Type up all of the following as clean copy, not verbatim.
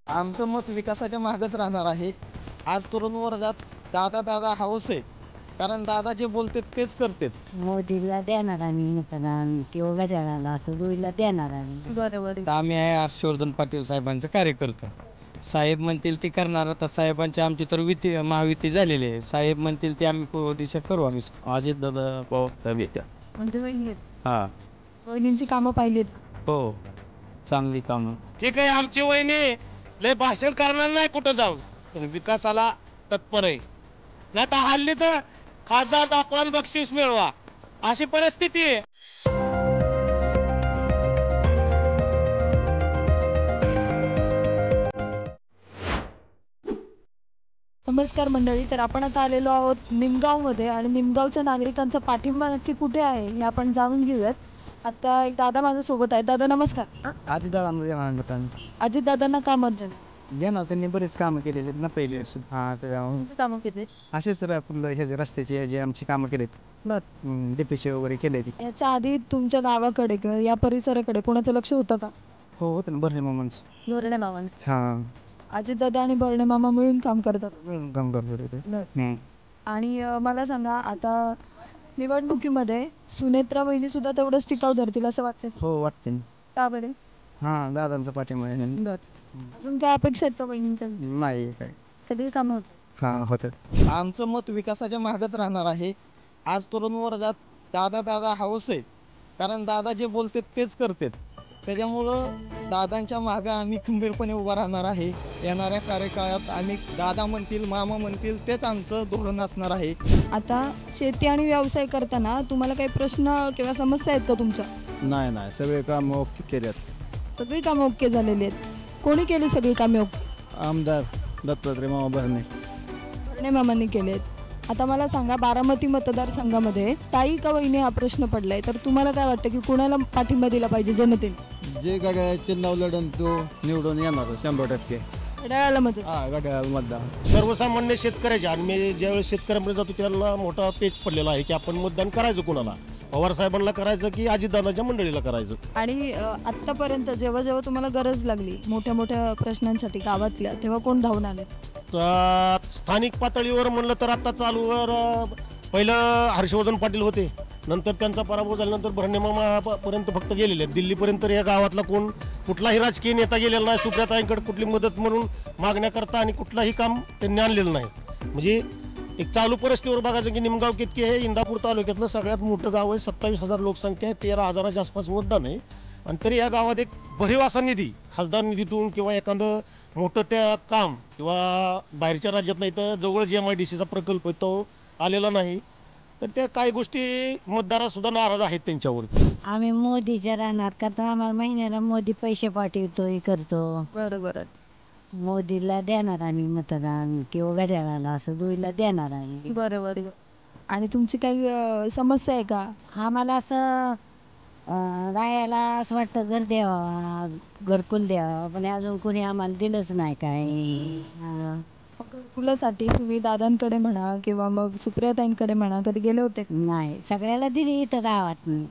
आमचं मत विकासाच्या मागच राहणार आहे. आज तरुण वर्गात दादा दादा हाऊस आहे, कारण दादा जे बोलतात तेच करतात. मोदीला देणार आम्ही मतदान किंवा गजाला असं दोईला देणार आम्ही. बरोबर. तर आम्ही आहे हर्षवर्धन पाटील साहेबांचं कार्यकर्ता. साहेब म्हणतील ते करणार. आता साहेबांची आमची तर महायुती झालेली आहे. साहेब म्हणतील ते आम्ही पूर्व दिशा करू आम्ही. अजित दादा पवार येत्या. म्हणजे वहिनी हा वहिनींची कामं पाहिलीत. हो, चांगली कामं. ठीक आहे, आमची वहिनी लय भाषण करणार नाही कुठं जाऊन, पण विकासाला तत्पर आहे. नाही तर हल्लीच खासदार दाखवा आणि बक्षीस मिळवा अशी परिस्थिती आहे. नमस्कार मंडळी, तर आपण आता आलेलो आहोत निमगावमध्ये आणि निमगावच्या नागरिकांचा पाठिंबा नक्की कुठे आहे हे आपण जाणून घेऊयात. आता एक दादा माझ्या सोबत आहे. दादा नमस्कार. आधी दादा अजित दादांना का मत झालं? ना त्यांनी बरेच कामं केलेली आहेत ना पहिले. हा कोणती कामं केली? असेच आपलं ह्याचे रस्त्याचे जे आमची कामं केलेत, डीपीसी वगैरे केले. याच्या आधी तुमच्या गावाकडे किंवा या परिसराकडे कोणाचं लक्ष होतं का? हो, होतं ना, भरणे मामांच. बर्णे मामांचं. हा, अजित दादा आणि बर्णे मामा मिळून काम करतात. काम करतो. आणि मला सांगा, आता निवडणुकीमध्ये सुनेत्रा वहिनी सुद्धा तेवढंच टिकाव धरतील असं वाटतं? हो, वाटते. का बरे? हा, दादांचा पाठिंबा आहे. अजून काय अपेक्षा आहेत का बहिणींच्या? नाही काय. सगळी कामं होत. हा, होतं. आमचं मत विकासाच्या मागच राहणार आहे. आज तरुण वर्गात दादा दादा हाऊस आहे, कारण दादा जे बोलतात तेच करतात. त्याच्यामुळं दादांच्या मागं आम्ही खंबीरपणे उभा राहणार आहे. येणाऱ्या कार्यकाळात आम्ही दादा म्हणतील, मामा म्हणतील तेच आमचं धोरण असणार आहे. आता शेती आणि व्यवसाय करताना तुम्हाला काही प्रश्न किंवा समस्या आहेत का तुमच्या? नाही, सगळे काम ओके केल्यात. सगळी कामं ओके झालेली आहेत. कोणी केली सगळी कामे ओके? आमदार दत्तात्रय मामा भरणे. बर्णे मामांनी केले आहेत. आता मला सांगा, बारामती मतदारसंघामध्ये ताई का वहिनी हा प्रश्न पडलाय, तर तुम्हाला काय वाटतं की कुणाला पाठिंबा दिला पाहिजे जनतेने? जे गाड्याचे नाव लढन तो निवडून येणार 100%. घड्याळाला मदत. गाड्या मतदान सर्वसामान्य शेतकऱ्याचे, आणि मी ज्यावेळेस शेतकऱ्यांमध्ये जातो त्यांना मोठा पेच पडलेला आहे की आपण मतदान करायचं कुणाला, पवार साहेबांना करायचं की अजितदादांच्या मंडळीला करायचं. आणि आत्तापर्यंत जेव्हा जेव्हा तुम्हाला गरज लागली मोठ्या मोठ्या प्रश्नांसाठी गावातल्या, तेव्हा कोण धावून आले? स्थानिक पातळीवर म्हणलं तर आता चालूवर पहिलं हर्षवर्धन पाटील होते, नंतर त्यांचा पराभव झाल्यानंतर भरणे मामा पर्यंत फक्त गेलेले आहेत. दिल्लीपर्यंत या गावातला कोण कुठलाही राजकीय नेता गेलेला नाही. सुप्रियाताईंकडे कुठली मदत म्हणून मागण्याकरता आणि कुठलाही काम त्यांनी आणलेलं नाही. म्हणजे एक चालू परिस्थितीवर बघायचं की निमगाव कितके हे इंदापूर तालुक्यातलं सगळ्यात मोठं गाव आहे. 27,000 लोकसंख्या आहे, 13,000च्या आसपास मतदान आहे. आणि तरी या गावात एक भरीव असा निधी खासदार निधीतून किंवा एखादं मोठं त्या काम किंवा बाहेरच्या राज्यातला इथं जवळ MIDCचा प्रकल्प आहे तो आलेला नाही. तर त्या काही गोष्टी मतदारासुद्धा नाराज आहेत त्यांच्यावर. आम्ही मोदीच्या राहणार का, तर आम्हाला महिन्याला मोदी पैसे पाठवतो हे करतो. बरोबर. मोदीला देणार आम्ही मतदान किंवा गजाला असं दोईला देणार आम्ही. बरोबर. आणि तुमची काही समस्या आहे का? आम्हाला असं राहायला असं वाटतं घर द्यावा, घरकुल द्यावा, पण अजून कोणी आम्हाला दिलंच नाही काय. घरकुलासाठी तुम्ही दादांकडे म्हणा किंवा मग सुप्रियाताईंकडे म्हणा कधी गेले होते? नाही, सगळ्याला दिली इथं गावात मी,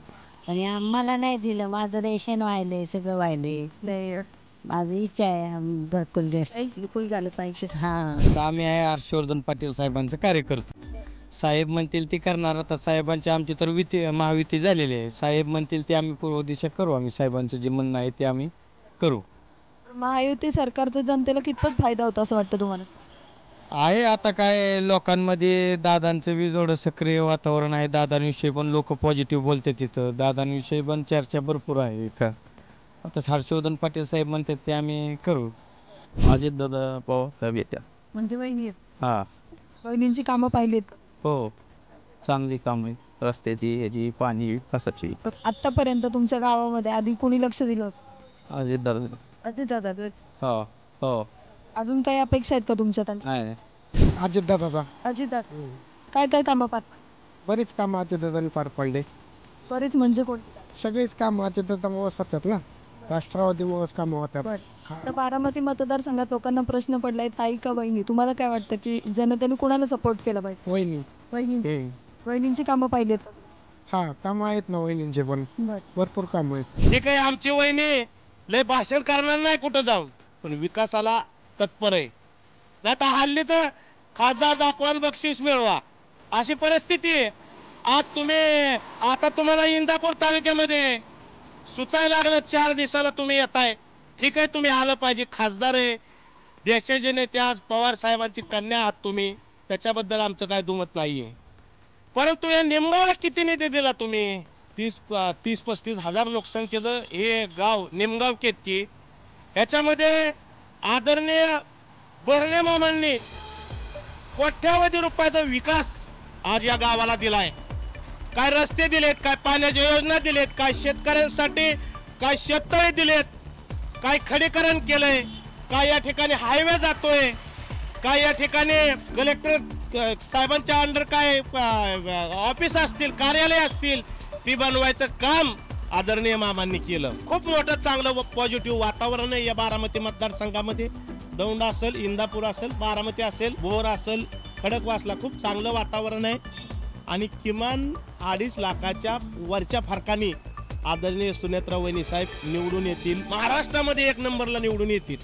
पण आम्हाला नाही दिलं. माझं रेशन व्हायलंय, सगळं व्हायलंय. माझी इच्छा आहे घरकुल घरकुल झालं पाहिजे. हा, आम्ही आहे हर्षवर्धन पाटील साहेबांचं कार्यकर्ता. साहेब म्हणतील ते करणार. आता साहेबांची आमची तर महायुती झालेली आहे. साहेब म्हणतील ते आम्ही पूर्व दिशा करू आम्ही. साहेबांचं जे म्हणणं आहे ते आम्ही करू. महायुती सरकारचा जनतेला कितपत फायदा होता असं वाटतं तुम्हाला? आहे आता काय लोकांमध्ये दादांचं बी थोडं सक्रिय वातावरण आहे. दादांविषयी पण लोक पॉझिटिव्ह बोलतात तिथं. दादांविषयी पण चर्चा भरपूर आहे का. आता हर्षवर्धन पाटील साहेब म्हणतात ते आम्ही करू. अजित दादा पवार येत्या. म्हणजे वहिनी? हा, वहिनींची कामं पाहिलीत? हो, चांगली काम आहे. रस्त्याची, ह्याची, पाणी, कसाची. आतापर्यंत तुमच्या गावामध्ये आधी कोणी लक्ष दिलं? अजित दादा. अजित दादा. हो हो. अजून काही अपेक्षा आहेत का तुमच्या? नाही, अजित दादा. अजित दादा काय काय कामं पाहत? बरीच कामं अजित दादांनी पार पडले. बरेच म्हणजे कोण? सगळीच कामं अजित दादामुळेच होतात ना, राष्ट्रवादीमुळेच कामं होतात. तर बारामती मतदारसंघात लोकांना प्रश्न पडलाय, ताई का वहिनी? तुम्हाला काय वाटतं की जनतेने कुणाला सपोर्ट केला पाहिजे? वहिनी. वहिनींची कामं पाहिलीत? हा, कामं आहेत ना वहिनींचे पण, भरपूर कामं आहेत. ठीक आहे, आमची वहिनी लय भाषण करणार नाही कुठं जाऊन, पण विकासाला तत्पर आहे. नाही तर हल्लीचं खासदार दाखवा आणि बक्षीस मिळवा अशी परिस्थिती आहे. आज आता तुम्हाला इंदापूर तालुक्यामध्ये सुचायला लागलं 4 दिवसाला तुम्ही येताय. ठीक आहे, तुम्ही आलं पाहिजे, खासदार आहे, देशाचे नेते, आज पवार साहेबांची कन्या आहात तुम्ही, त्याच्याबद्दल आमचं काय दुमत नाहीये. परंतु या निमगावला किती निधी दिला तुम्ही? 30-35 हजार लोकसंख्येचं हे गाव निमगाव केतकी, ह्याच्यामध्ये आदरणीय बर्णे मामांनी कोट्यावधी रुपयाचा विकास आज या गावाला दिलाय. काय रस्ते दिलेत, काय पाण्याच्या योजना दिलेत, काय शेतकऱ्यांसाठी काय शेततळे दिलेत, काय खडीकरण केलंय, काय या ठिकाणी हायवे जातोय, काय या ठिकाणी कलेक्टर साहेबांच्या अंडर काय ऑफिस असतील, कार्यालय असतील, ती बनवायचं काम आदरणीय मामांनी केलं. खूप मोठं चांगलं पॉझिटिव्ह वातावरण आहे या बारामती मतदारसंघामध्ये. दौंड असेल, इंदापूर असेल, बारामती असेल, भोर असेल, खडकवासला खूप चांगलं वातावरण आहे. आणि किमान 2.5 लाखाच्या वरच्या फरकाने आदरणीय सुनेत्रा वहिनी साहेब निवडून येतील. महाराष्ट्रामध्ये 1 नंबरला निवडून येतील.